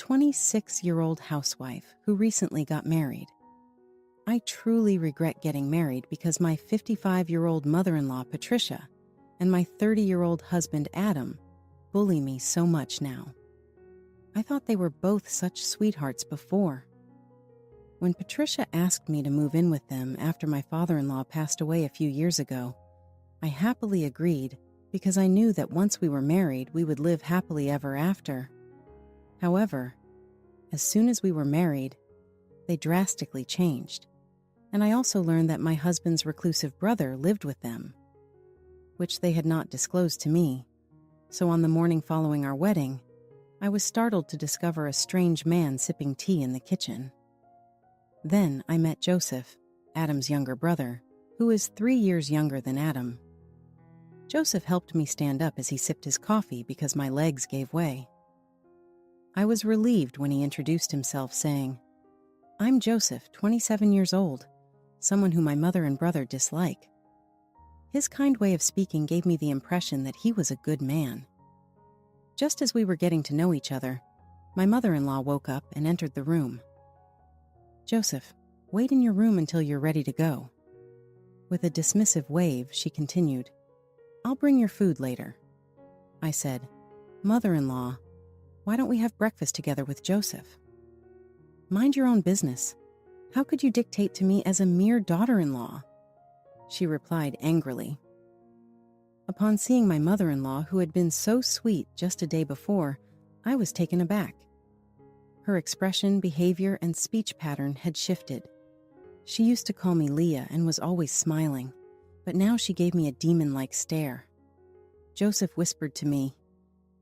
26-year-old housewife who recently got married. I truly regret getting married because my 55-year-old mother-in-law, Patricia, and my 30-year-old husband, Adam, bully me so much now. I thought they were both such sweethearts before. When Patricia asked me to move in with them after my father-in-law passed away a few years ago, I happily agreed because I knew that once we were married, we would live happily ever after. However, as soon as we were married, they drastically changed, and I also learned that my husband's reclusive brother lived with them, which they had not disclosed to me. So on the morning following our wedding, I was startled to discover a strange man sipping tea in the kitchen. Then I met Joseph, Adam's younger brother, who is 3 years younger than Adam. Joseph helped me stand up as he sipped his coffee because my legs gave way. I was relieved when he introduced himself, saying, "I'm Joseph, 27 years old, someone who my mother and brother dislike." His kind way of speaking gave me the impression that he was a good man. Just as we were getting to know each other, my mother-in-law woke up and entered the room. "Joseph, wait in your room until you're ready to go." With a dismissive wave, she continued, "I'll bring your food later." I said, "Mother-in-law, why don't we have breakfast together with Joseph?" "Mind your own business. How could you dictate to me as a mere daughter-in-law?" she replied angrily. Upon seeing my mother-in-law, who had been so sweet just a day before, I was taken aback. Her expression, behavior, and speech pattern had shifted. She used to call me Leah and was always smiling, but now she gave me a demon-like stare. Joseph whispered to me,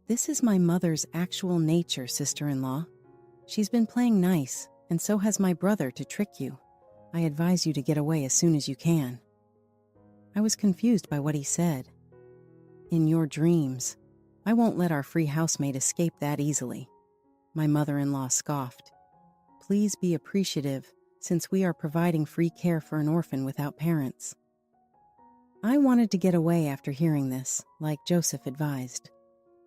"This is my mother's actual nature, sister-in-law. She's been playing nice, and so has my brother to trick you. I advise you to get away as soon as you can." I was confused by what he said. "In your dreams. I won't let our free housemate escape that easily," my mother-in-law scoffed. "Please be appreciative, since we are providing free care for an orphan without parents." I wanted to get away after hearing this, like Joseph advised,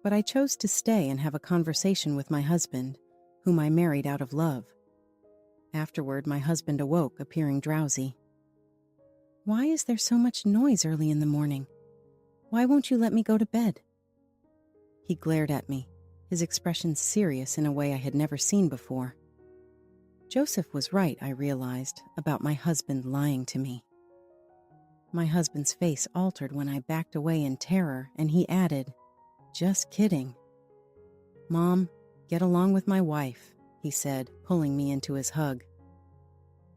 but I chose to stay and have a conversation with my husband, whom I married out of love. Afterward, my husband awoke, appearing drowsy. "Why is there so much noise early in the morning? Why won't you let me go to bed?" He glared at me, his expression serious in a way I had never seen before. Joseph was right, I realized, about my husband lying to me. My husband's face altered when I backed away in terror, and he added, "Just kidding." "Mom, get along with my wife," he said, pulling me into his hug.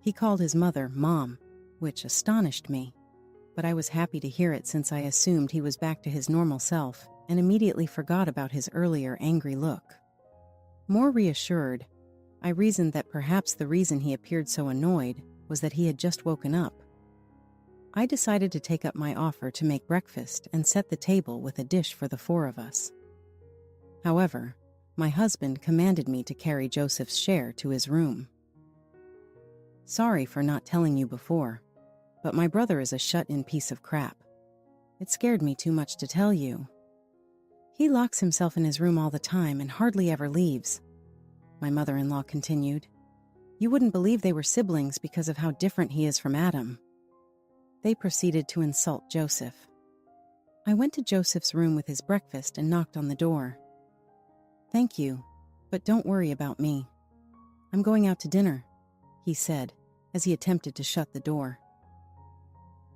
He called his mother Mom, which astonished me, but I was happy to hear it since I assumed he was back to his normal self and immediately forgot about his earlier angry look. More reassured, I reasoned that perhaps the reason he appeared so annoyed was that he had just woken up. I decided to take up my offer to make breakfast and set the table with a dish for the 4 of us. However, my husband commanded me to carry Joseph's share to his room. "Sorry for not telling you before, but my brother is a shut-in piece of crap. It scared me too much to tell you. He locks himself in his room all the time and hardly ever leaves," my mother-in-law continued. "You wouldn't believe they were siblings because of how different he is from Adam." They proceeded to insult Joseph. I went to Joseph's room with his breakfast and knocked on the door. "Thank you, but don't worry about me. I'm going out to dinner," he said as he attempted to shut the door.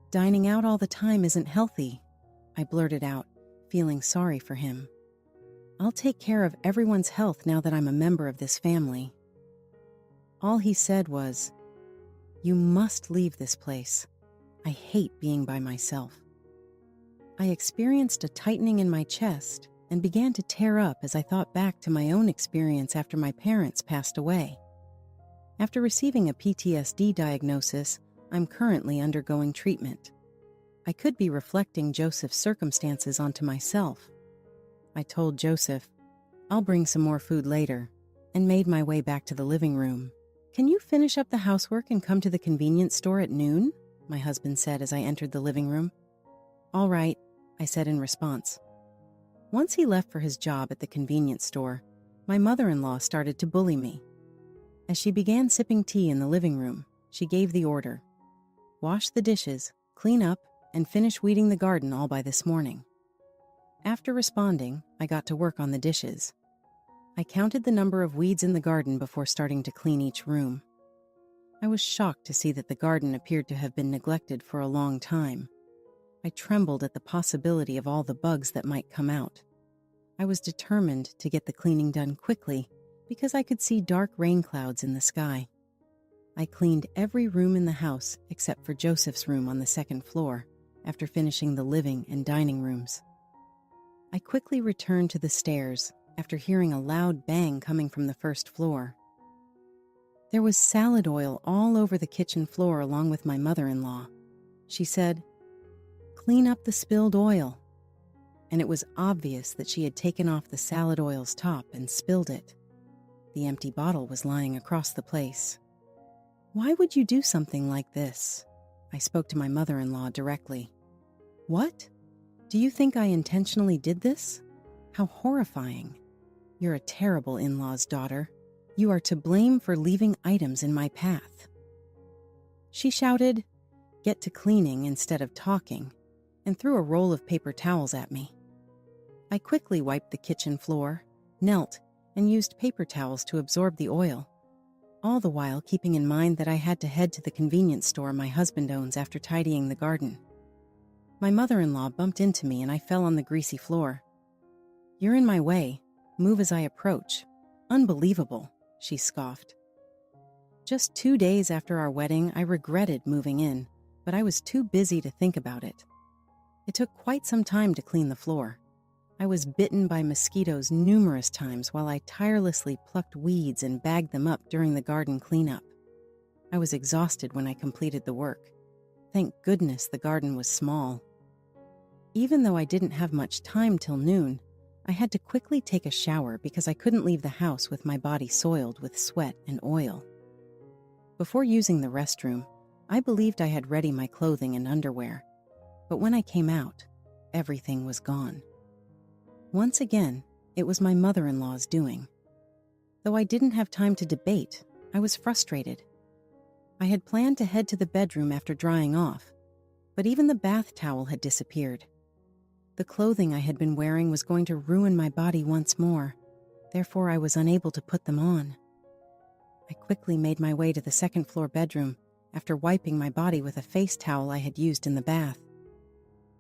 "Dining out all the time isn't healthy," I blurted out, feeling sorry for him. "I'll take care of everyone's health now that I'm a member of this family." All he said was, "You must leave this place. I hate being by myself." I experienced a tightening in my chest and began to tear up as I thought back to my own experience after my parents passed away. After receiving a PTSD diagnosis, I'm currently undergoing treatment. I could be reflecting Joseph's circumstances onto myself. I told Joseph, "I'll bring some more food later," and made my way back to the living room. "Can you finish up the housework and come to the convenience store at noon?" my husband said as I entered the living room. "All right," I said in response. Once he left for his job at the convenience store, My mother-in-law started to bully me. As she began sipping tea in the living room, she gave the order: wash the dishes, clean up, and finish weeding the garden all by this morning. After responding, I got to work on the dishes. I counted the number of weeds in the garden before starting to clean each room. I was shocked to see that the garden appeared to have been neglected for a long time. I trembled at the possibility of all the bugs that might come out. I was determined to get the cleaning done quickly because I could see dark rain clouds in the sky. I cleaned every room in the house except for Joseph's room on the second floor after finishing the living and dining rooms. I quickly returned to the stairs after hearing a loud bang coming from the first floor. There was salad oil all over the kitchen floor along with my mother-in-law. She said, "Clean up the spilled oil." And it was obvious that she had taken off the salad oil's top and spilled it. The empty bottle was lying across the place. "Why would you do something like this?" I spoke to my mother-in-law directly. "What? Do you think I intentionally did this? How horrifying. You're a terrible in-law's daughter. You are to blame for leaving items in my path." She shouted, "Get to cleaning instead of talking," and threw a roll of paper towels at me. I quickly wiped the kitchen floor, knelt, and used paper towels to absorb the oil, all the while keeping in mind that I had to head to the convenience store my husband owns after tidying the garden. My mother-in-law bumped into me and I fell on the greasy floor. "You're in my way. Move as I approach." "Unbelievable," she scoffed. Just 2 days after our wedding, I regretted moving in, but I was too busy to think about it. It took quite some time to clean the floor. I was bitten by mosquitoes numerous times while I tirelessly plucked weeds and bagged them up during the garden cleanup. I was exhausted when I completed the work. Thank goodness the garden was small. Even though I didn't have much time till noon, I had to quickly take a shower because I couldn't leave the house with my body soiled with sweat and oil. Before using the restroom, I believed I had ready my clothing and underwear, but when I came out, everything was gone. Once again, it was my mother-in-law's doing. Though I didn't have time to debate, I was frustrated. I had planned to head to the bedroom after drying off, but even the bath towel had disappeared. The clothing I had been wearing was going to ruin my body once more, therefore I was unable to put them on. I quickly made my way to the second-floor bedroom after wiping my body with a face towel I had used in the bath.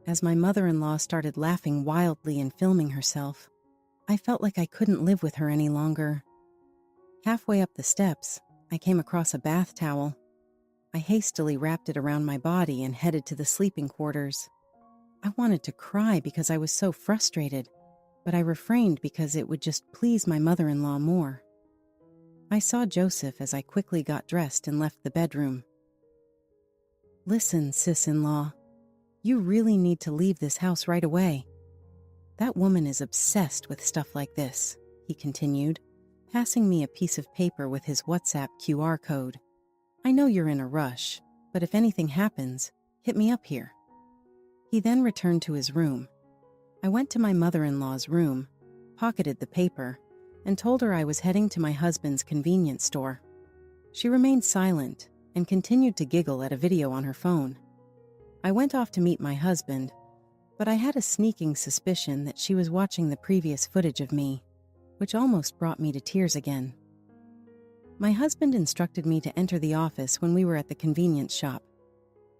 As my mother-in-law started laughing wildly and filming herself, I felt like I couldn't live with her any longer. Halfway up the steps, I came across a bath towel. I hastily wrapped it around my body and headed to the sleeping quarters. I wanted to cry because I was so frustrated, but I refrained because it would just please my mother-in-law more. I saw Joseph as I quickly got dressed and left the bedroom. "Listen, sis-in-law, you really need to leave this house right away. That woman is obsessed with stuff like this," he continued, passing me a piece of paper with his WhatsApp QR code. "I know you're in a rush, but if anything happens, hit me up here." He then returned to his room. I went to my mother-in-law's room, pocketed the paper, and told her I was heading to my husband's convenience store. She remained silent and continued to giggle at a video on her phone. I went off to meet my husband, but I had a sneaking suspicion that she was watching the previous footage of me, which almost brought me to tears again. My husband instructed me to enter the office when we were at the convenience shop.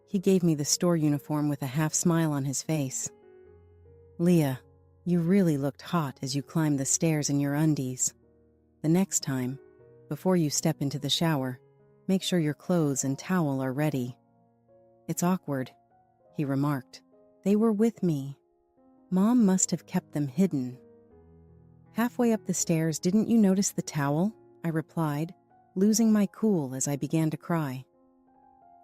He gave me the store uniform with a half smile on his face. "Leah, you really looked hot as you climbed the stairs in your undies. The next time, before you step into the shower, make sure your clothes and towel are ready." "It's awkward," he remarked. "They were with me. Mom must have kept them hidden." "Halfway up the stairs, didn't you notice the towel?" I replied, losing my cool as I began to cry.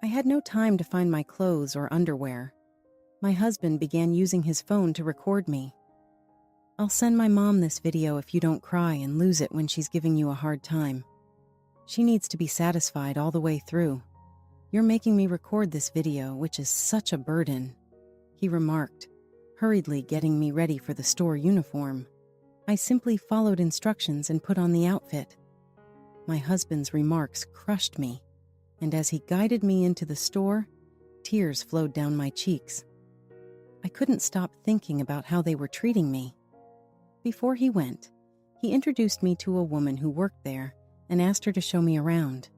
I had no time to find my clothes or underwear. My husband began using his phone to record me. "I'll send my mom this video if you don't cry and lose it when she's giving you a hard time. She needs to be satisfied all the way through. You're making me record this video, which is such a burden," he remarked, hurriedly getting me ready for the store uniform. I simply followed instructions and put on the outfit. My husband's remarks crushed me, and as he guided me into the store, tears flowed down my cheeks. I couldn't stop thinking about how they were treating me. Before he went, he introduced me to a woman who worked there and asked her to show me around.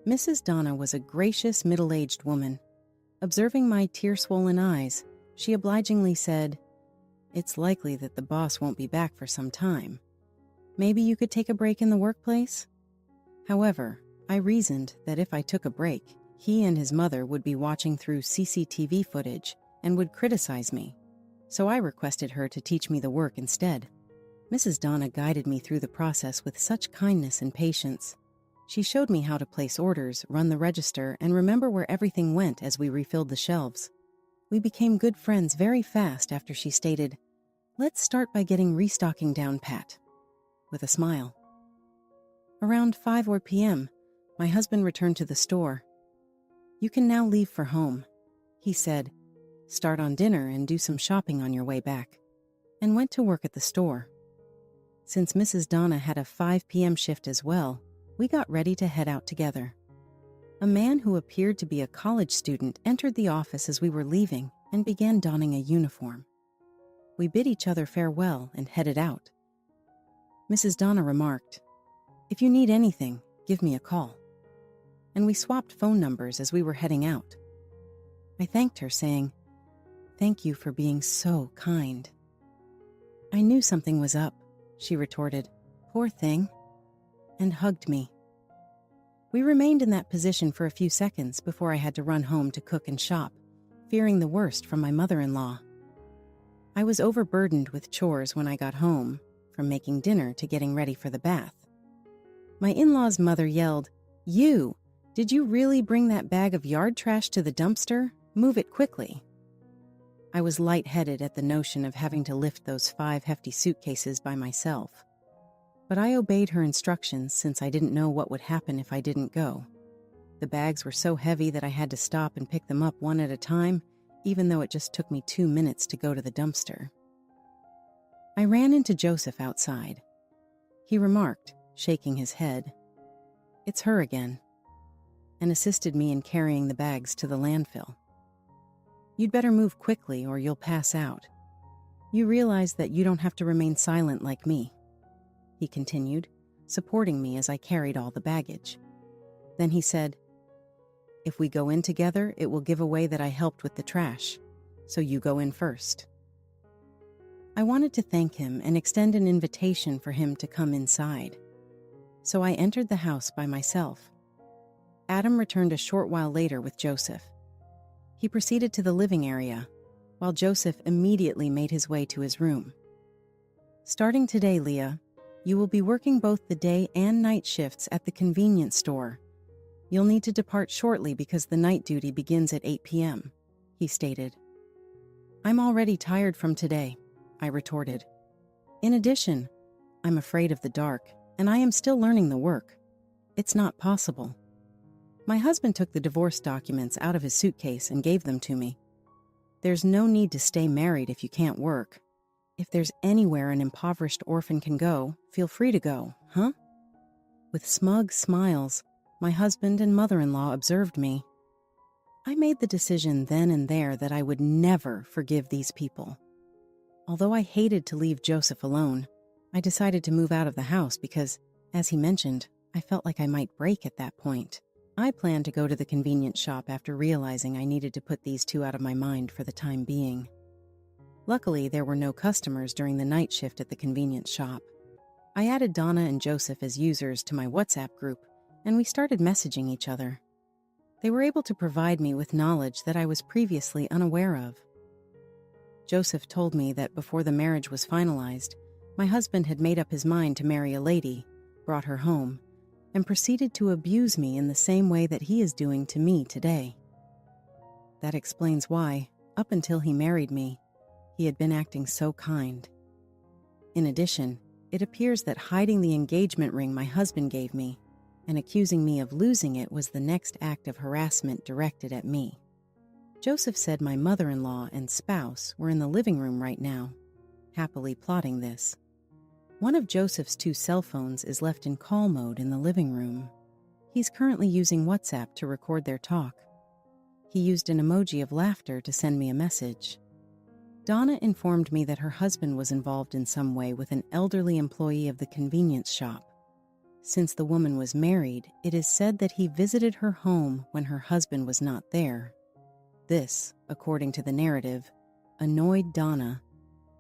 Mrs. Donna was a gracious, middle-aged woman. Observing my tear-swollen eyes, she obligingly said, "It's likely that the boss won't be back for some time. Maybe you could take a break in the workplace?" However, I reasoned that if I took a break, he and his mother would be watching through CCTV footage and would criticize me, so I requested her to teach me the work instead. Mrs. Donna guided me through the process with such kindness and patience. She showed me how to place orders, run the register, and remember where everything went as we refilled the shelves. We became good friends very fast after she stated, "Let's start by getting restocking down pat," with a smile. Around 5 p.m., my husband returned to the store. "You can now leave for home," he said. "Start on dinner and do some shopping on your way back," and went to work at the store. Since Mrs. Donna had a 5 p.m. shift as well, we got ready to head out together. A man who appeared to be a college student entered the office as we were leaving and began donning a uniform. We bid each other farewell and headed out. Mrs. Donna remarked, "If you need anything, give me a call." And we swapped phone numbers as we were heading out. I thanked her, saying, "Thank you for being so kind." "I knew something was up," she retorted, "Poor thing," and hugged me. We remained in that position for a few seconds before I had to run home to cook and shop, fearing the worst from my mother-in-law. I was overburdened with chores when I got home, from making dinner to getting ready for the bath. My in-law's mother yelled, "You! Did you really bring that bag of yard trash to the dumpster? Move it quickly." I was lightheaded at the notion of having to lift those 5 hefty suitcases by myself. But I obeyed her instructions since I didn't know what would happen if I didn't go. The bags were so heavy that I had to stop and pick them up one at a time, even though it just took me 2 minutes to go to the dumpster. I ran into Joseph outside. He remarked, shaking his head, "It's her again," and assisted me in carrying the bags to the landfill. "You'd better move quickly or you'll pass out. You realize that you don't have to remain silent like me," he continued, supporting me as I carried all the baggage. Then he said, "If we go in together, it will give away that I helped with the trash, so you go in first." I wanted to thank him and extend an invitation for him to come inside. So I entered the house by myself. Adam returned a short while later with Joseph. He proceeded to the living area, while Joseph immediately made his way to his room. "Starting today, Leah, you will be working both the day and night shifts at the convenience store. You'll need to depart shortly because the night duty begins at 8 p.m., he stated. "I'm already tired from today," I retorted. "In addition, I'm afraid of the dark, and I am still learning the work. It's not possible." My husband took the divorce documents out of his suitcase and gave them to me. "There's no need to stay married if you can't work. If there's anywhere an impoverished orphan can go, feel free to go, huh?" With smug smiles, my husband and mother-in-law observed me. I made the decision then and there that I would never forgive these people. Although I hated to leave Joseph alone, I decided to move out of the house because, as he mentioned, I felt like I might break at that point. I planned to go to the convenience shop after realizing I needed to put these two out of my mind for the time being. Luckily, there were no customers during the night shift at the convenience shop. I added Donna and Joseph as users to my WhatsApp group, and we started messaging each other. They were able to provide me with knowledge that I was previously unaware of. Joseph told me that before the marriage was finalized, my husband had made up his mind to marry a lady, brought her home, and proceeded to abuse me in the same way that he is doing to me today. That explains why, up until he married me, he had been acting so kind. In addition, it appears that hiding the engagement ring my husband gave me and accusing me of losing it was the next act of harassment directed at me. Joseph said my mother-in-law and spouse were in the living room right now, happily plotting this. One of Joseph's two cell phones is left in call mode in the living room. He's currently using WhatsApp to record their talk. He used an emoji of laughter to send me a message. Donna informed me that her husband was involved in some way with an elderly employee of the convenience shop. Since the woman was married, it is said that he visited her home when her husband was not there. This, according to the narrative, annoyed Donna,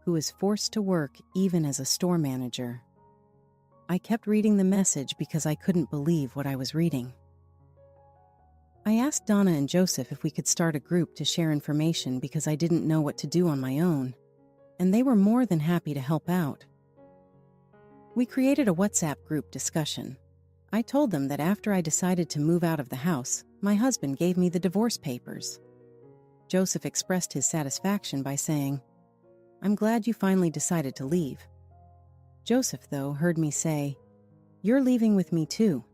who is forced to work even as a store manager. I kept reading the message because I couldn't believe what I was reading. I asked Donna and Joseph if we could start a group to share information because I didn't know what to do on my own, and they were more than happy to help out. We created a WhatsApp group discussion. I told them that after I decided to move out of the house, my husband gave me the divorce papers. Joseph expressed his satisfaction by saying, "I'm glad you finally decided to leave." Joseph, though, heard me say, "You're leaving with me too."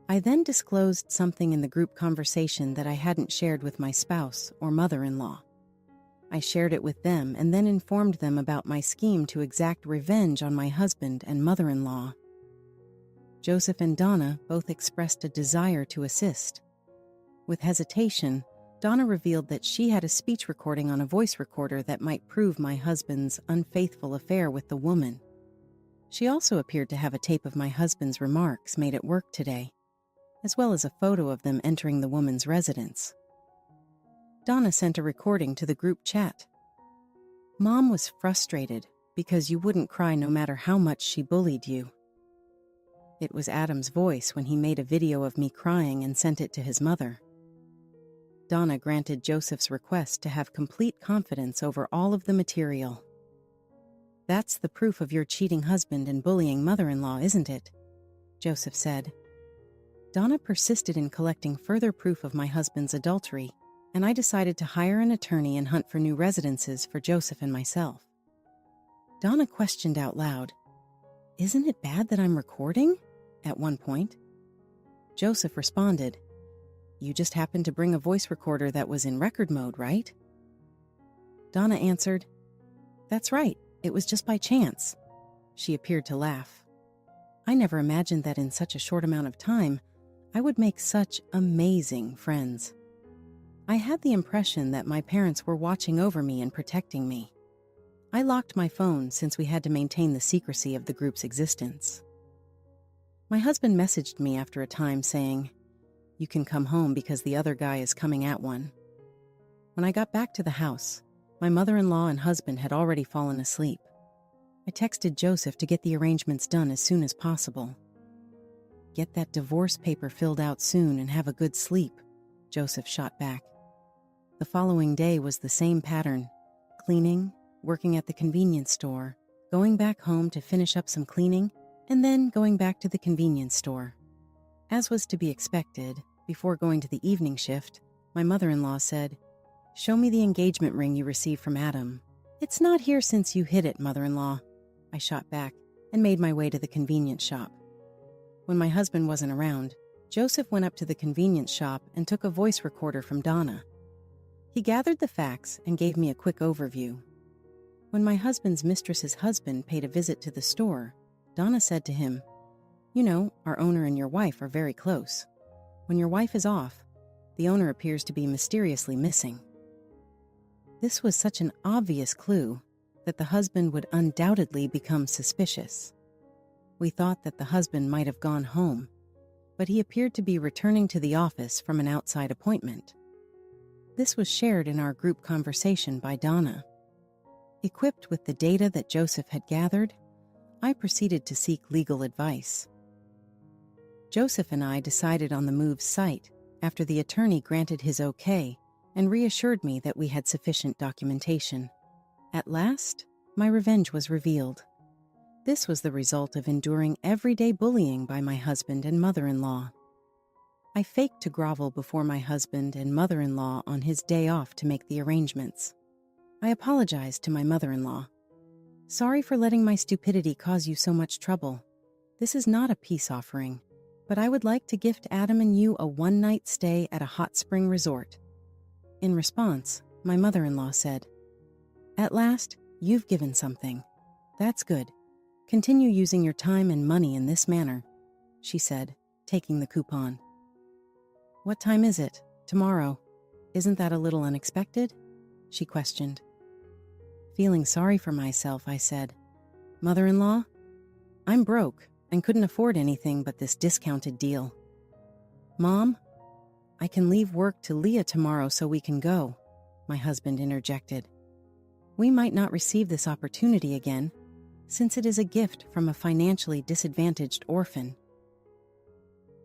I then disclosed something in the group conversation that I hadn't shared with my spouse or mother-in-law. I shared it with them and then informed them about my scheme to exact revenge on my husband and mother-in-law. Joseph and Donna both expressed a desire to assist. With hesitation, Donna revealed that she had a speech recording on a voice recorder that might prove my husband's unfaithful affair with the woman. She also appeared to have a tape of my husband's remarks made at work today, as well as a photo of them entering the woman's residence. Donna sent a recording to the group chat. Mom was frustrated because you wouldn't cry no matter how much she bullied you. It was Adam's voice when he made a video of me crying and sent it to his mother. Donna granted Joseph's request to have complete confidence over all of the material. "That's the proof of your cheating husband and bullying mother-in-law, isn't it?" Joseph said. Donna persisted in collecting further proof of my husband's adultery, and I decided to hire an attorney and hunt for new residences for Joseph and myself. Donna questioned out loud, "Isn't it bad that I'm recording?" at one point. Joseph responded, "You just happened to bring a voice recorder that was in record mode, right?" Donna answered, "That's right, it was just by chance." She appeared to laugh. I never imagined that in such a short amount of time, I would make such amazing friends. I had the impression that my parents were watching over me and protecting me. I locked my phone since we had to maintain the secrecy of the group's existence. My husband messaged me after a time saying, "You can come home because the other guy is coming at one." When I got back to the house, my mother-in-law and husband had already fallen asleep. I texted Joseph to get the arrangements done as soon as possible. "Get that divorce paper filled out soon and have a good sleep," Joseph shot back. The following day was the same pattern: cleaning, working at the convenience store, going back home to finish up some cleaning, and then going back to the convenience store. As was to be expected, before going to the evening shift, my mother-in-law said, "Show me the engagement ring you received from Adam." "It's not here since you hid it, mother-in-law," I shot back and made my way to the convenience shop. When my husband wasn't around, Joseph went up to the convenience shop and took a voice recorder from Donna. He gathered the facts and gave me a quick overview. When my husband's mistress's husband paid a visit to the store, Donna said to him, "You know, our owner and your wife are very close. When your wife is off, the owner appears to be mysteriously missing." This was such an obvious clue that the husband would undoubtedly become suspicious. We thought that the husband might have gone home, but he appeared to be returning to the office from an outside appointment. This was shared in our group conversation by Donna. Equipped with the data that Joseph had gathered, I proceeded to seek legal advice. Joseph and I decided on the move's site after the attorney granted his okay and reassured me that we had sufficient documentation. At last, my revenge was revealed. This was the result of enduring everyday bullying by my husband and mother-in-law. I faked to grovel before my husband and mother-in-law on his day off to make the arrangements. I apologized to my mother-in-law. "Sorry for letting my stupidity cause you so much trouble. This is not a peace offering, but I would like to gift Adam and you a one-night stay at a hot spring resort." In response, my mother-in-law said, "At last, you've given something. That's good. Continue using your time and money in this manner, she said, taking the coupon. What time is it? Tomorrow. Isn't that a little unexpected? She questioned. Feeling sorry for myself, I said, Mother-in-law, I'm broke and couldn't afford anything but this discounted deal. Mom, I can leave work to Leah tomorrow so we can go, my husband interjected. We might not receive this opportunity again, since it is a gift from a financially disadvantaged orphan.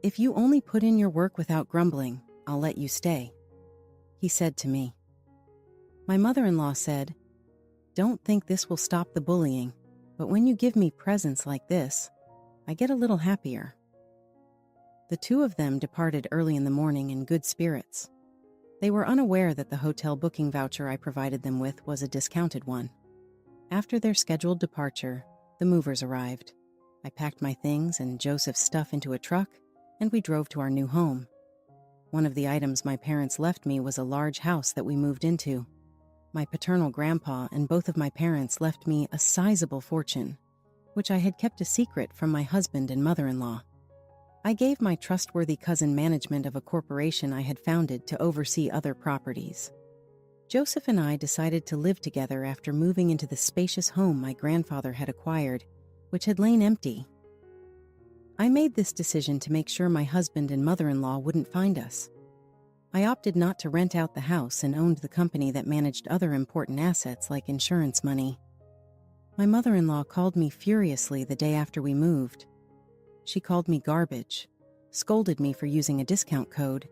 If you only put in your work without grumbling, I'll let you stay, he said to me. My mother-in-law said, Don't think this will stop the bullying, but when you give me presents like this, I get a little happier. The two of them departed early in the morning in good spirits. They were unaware that the hotel booking voucher I provided them with was a discounted one. After their scheduled departure, the movers arrived. I packed my things and Joseph's stuff into a truck, and we drove to our new home. One of the items my parents left me was a large house that we moved into. My paternal grandpa and both of my parents left me a sizable fortune, which I had kept a secret from my husband and mother-in-law. I gave my trustworthy cousin management of a corporation I had founded to oversee other properties. Joseph and I decided to live together after moving into the spacious home my grandfather had acquired, which had lain empty. I made this decision to make sure my husband and mother-in-law wouldn't find us. I opted not to rent out the house and owned the company that managed other important assets like insurance money. My mother-in-law called me furiously the day after we moved. She called me garbage, scolded me for using a discount code,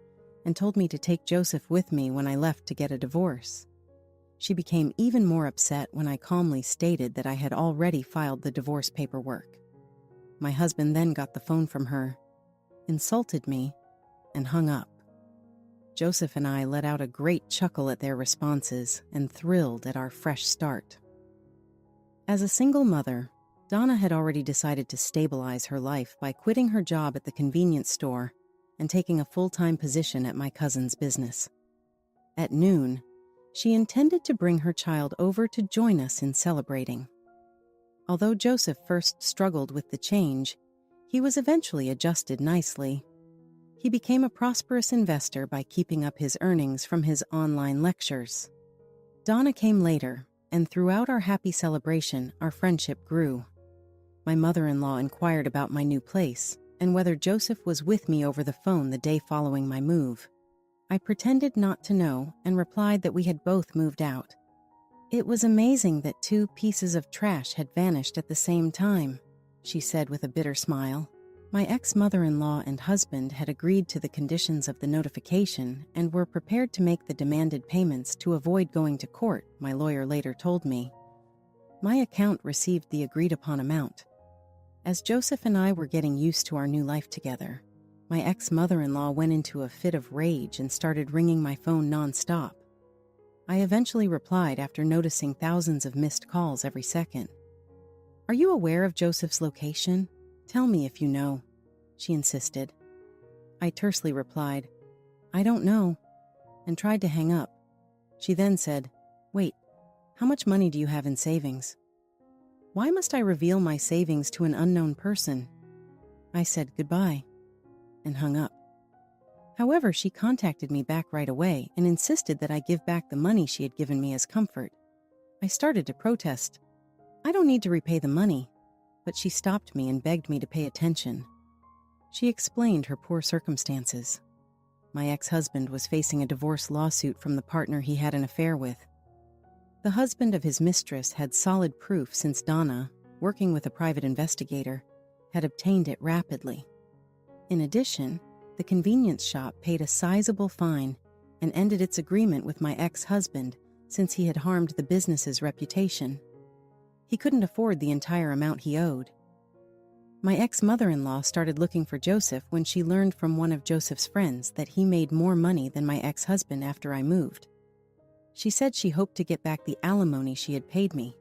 and told me to take Joseph with me when I left to get a divorce. She became even more upset when I calmly stated that I had already filed the divorce paperwork. My husband then got the phone from her, insulted me, and hung up. Joseph and I let out a great chuckle at their responses and thrilled at our fresh start. As a single mother, Donna had already decided to stabilize her life by quitting her job at the convenience store and taking a full-time position at my cousin's business. At noon, she intended to bring her child over to join us in celebrating. Although Joseph first struggled with the change, he was eventually adjusted nicely. He became a prosperous investor by keeping up his earnings from his online lectures. Donna came later, and throughout our happy celebration, our friendship grew. My mother-in-law inquired about my new place and whether Joseph was with me over the phone the day following my move. I pretended not to know and replied that we had both moved out. It was amazing that 2 pieces of trash had vanished at the same time, she said with a bitter smile. My ex-mother-in-law and husband had agreed to the conditions of the notification and were prepared to make the demanded payments to avoid going to court, my lawyer later told me. My account received the agreed-upon amount. As Joseph and I were getting used to our new life together, my ex-mother-in-law went into a fit of rage and started ringing my phone non-stop. I eventually replied after noticing thousands of missed calls every second. Are you aware of Joseph's location? Tell me if you know, she insisted. I tersely replied, I don't know, and tried to hang up. She then said, Wait, how much money do you have in savings? Why must I reveal my savings to an unknown person? I said goodbye and hung up. However, she contacted me back right away and insisted that I give back the money she had given me as comfort. I started to protest. I don't need to repay the money, but she stopped me and begged me to pay attention. She explained her poor circumstances. My ex-husband was facing a divorce lawsuit from the partner he had an affair with. The husband of his mistress had solid proof since Donna, working with a private investigator, had obtained it rapidly. In addition, the convenience shop paid a sizable fine and ended its agreement with my ex-husband since he had harmed the business's reputation. He couldn't afford the entire amount he owed. My ex-mother-in-law started looking for Joseph when she learned from one of Joseph's friends that he made more money than my ex-husband after I moved. She said she hoped to get back the alimony she had paid me,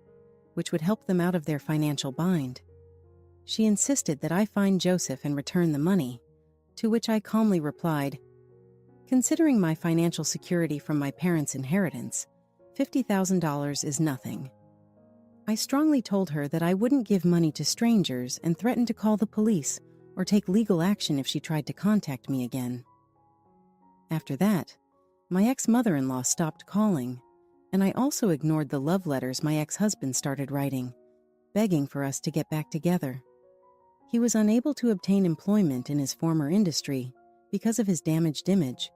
which would help them out of their financial bind. She insisted that I find Joseph and return the money, to which I calmly replied, Considering my financial security from my parents' inheritance, $50,000 is nothing. I strongly told her that I wouldn't give money to strangers and threatened to call the police or take legal action if she tried to contact me again. After that, my ex-mother-in-law stopped calling, and I also ignored the love letters my ex-husband started writing, begging for us to get back together. He was unable to obtain employment in his former industry because of his damaged image,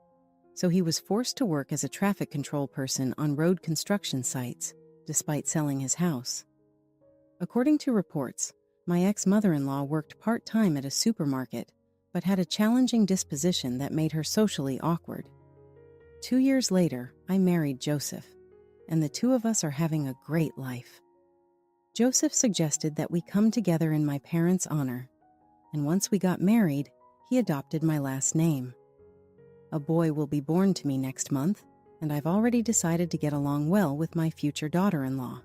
so he was forced to work as a traffic control person on road construction sites, despite selling his house. According to reports, my ex-mother-in-law worked part-time at a supermarket, but had a challenging disposition that made her socially awkward. 2 years later, I married Joseph, and the two of us are having a great life. Joseph suggested that we come together in my parents' honor, and once we got married, he adopted my last name. A boy will be born to me next month, and I've already decided to get along well with my future daughter-in-law.